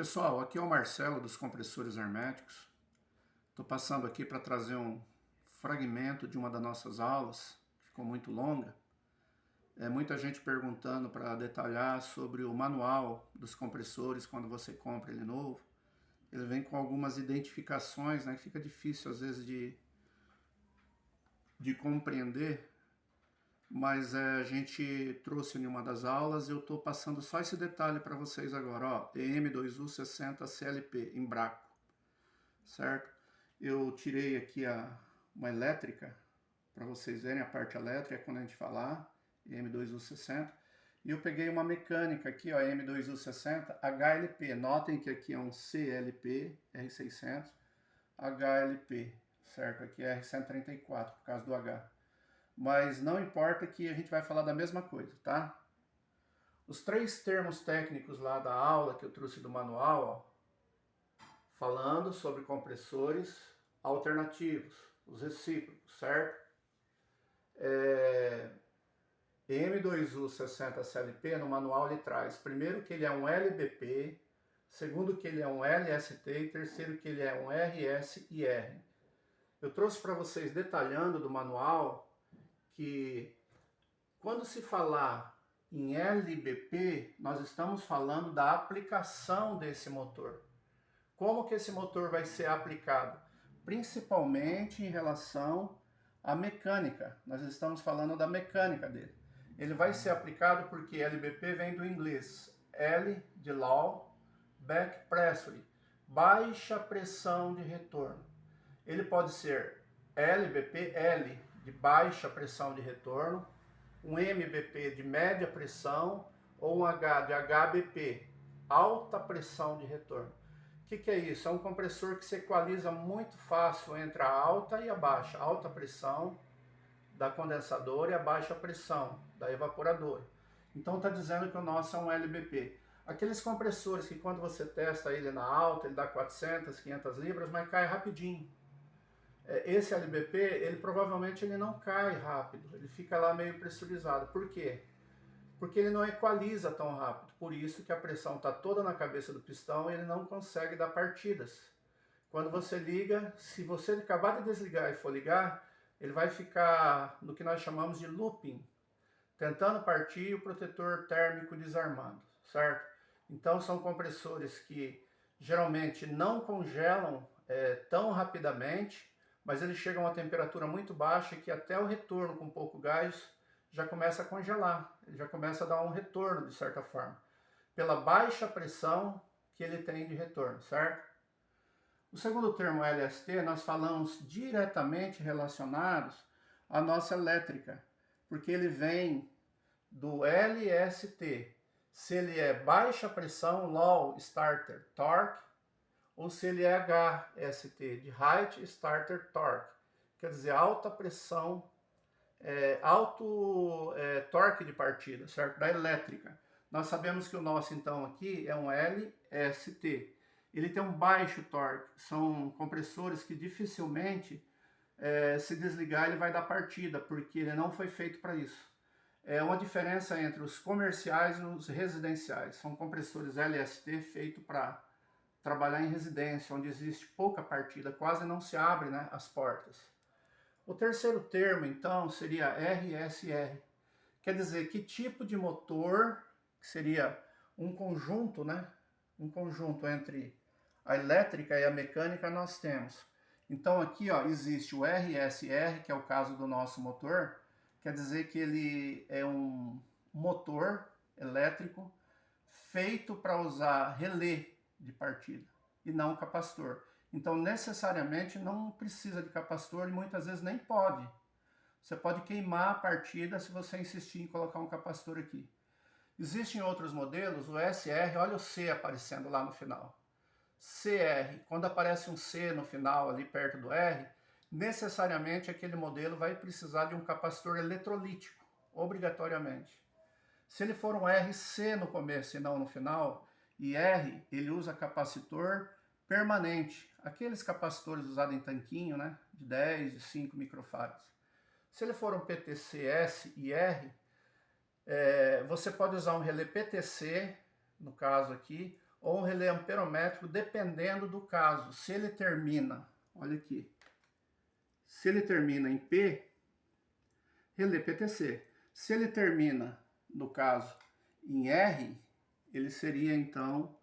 Pessoal, aqui é o Marcelo dos compressores herméticos. Estou passando aqui para trazer um fragmento de uma das nossas aulas, que ficou muito longa. Muita gente perguntando para detalhar sobre o manual dos compressores quando você compra ele novo. Ele vem com algumas identificações, né, que fica difícil às vezes de compreender, mas a gente trouxe em uma das aulas e eu estou passando só esse detalhe para vocês agora, ó, EM2U60 CLP, Embraco, certo? Eu tirei aqui uma elétrica, para vocês verem a parte elétrica quando a gente falar, EM2U60, e eu peguei uma mecânica aqui, ó, EM2U60 HLP, notem que aqui é um CLP R600, HLP, certo? Aqui é R134, por causa do H. Mas não importa que a gente vai falar da mesma coisa, tá? Os três termos técnicos lá da aula que eu trouxe do manual, ó, falando sobre compressores alternativos, os recíprocos, certo? M2U60 CLP no manual ele traz, primeiro que ele é um LBP, segundo que ele é um LST e terceiro que ele é um RSIR. Eu trouxe para vocês detalhando do manual que quando se falar em LBP, nós estamos falando da aplicação desse motor. Como que esse motor vai ser aplicado? Principalmente em relação à mecânica. Nós estamos falando da mecânica dele. Ele vai ser aplicado porque LBP vem do inglês L de low, back pressure, baixa pressão de retorno. Ele pode ser LBP, L de baixa pressão de retorno, um MBP de média pressão ou um H de HBP, alta pressão de retorno. O que é isso? É um compressor que se equaliza muito fácil entre a alta e a baixa, a alta pressão da condensadora e a baixa pressão da evaporadora. Então está dizendo que o nosso é um LBP. Aqueles compressores que quando você testa ele na alta, ele dá 400, 500 libras, mas cai rapidinho. Esse LBP, ele provavelmente ele não cai rápido, ele fica lá meio pressurizado. Por quê? Porque ele não equaliza tão rápido, por isso que a pressão está toda na cabeça do pistão e ele não consegue dar partidas. Quando você liga, se você acabar de desligar e for ligar, ele vai ficar no que nós chamamos de looping, tentando partir e o protetor térmico desarmando, certo? Então são compressores que geralmente não congelam tão rapidamente, mas eles chegam a uma temperatura muito baixa que até o retorno com pouco gás já começa a congelar, ele já começa a dar um retorno de certa forma, pela baixa pressão que ele tem de retorno, certo? O segundo termo LST nós falamos diretamente relacionados à nossa elétrica, porque ele vem do LST, se ele é baixa pressão, low starter torque, ou se ele é HST, de High Starter Torque, quer dizer, alta pressão, alto torque de partida, certo? Da elétrica. Nós sabemos que o nosso, então, aqui é um LST. Ele tem um baixo torque, são compressores que dificilmente, se desligar, ele vai dar partida, porque ele não foi feito para isso. É uma diferença entre os comerciais e os residenciais. São compressores LST feitos para trabalhar em residência, onde existe pouca partida, quase não se abre, né, as portas. O terceiro termo, então, seria RSR. Quer dizer, que tipo de motor, que seria um conjunto, né, um conjunto entre a elétrica e a mecânica nós temos. Então aqui, ó, existe o RSR, que é o caso do nosso motor, quer dizer que ele é um motor elétrico feito para usar relé de partida e não capacitor. Então necessariamente não precisa de capacitor e muitas vezes nem pode. Você pode queimar a partida se você insistir em colocar um capacitor aqui. Existem outros modelos, o SR, olha o C aparecendo lá no final. CR, quando aparece um C no final ali perto do R, necessariamente aquele modelo vai precisar de um capacitor eletrolítico, obrigatoriamente. Se ele for um RC no começo e não no final, e R, ele usa capacitor permanente, aqueles capacitores usados em tanquinho, né, de 10, de 5 microfarads. Se ele for um PTC-S e R, você pode usar um relé PTC, no caso aqui, ou um relé amperométrico, dependendo do caso. Se ele termina, olha aqui, se ele termina em P, relé PTC. Se ele termina, no caso, em R, ele seria então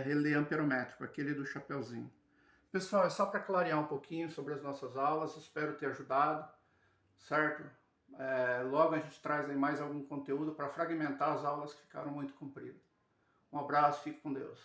relé amperométrico, aquele do chapeuzinho. Pessoal, é só para clarear um pouquinho sobre as nossas aulas, espero ter ajudado, certo? Logo a gente traz aí mais algum conteúdo para fragmentar as aulas que ficaram muito compridas. Um abraço, fique com Deus.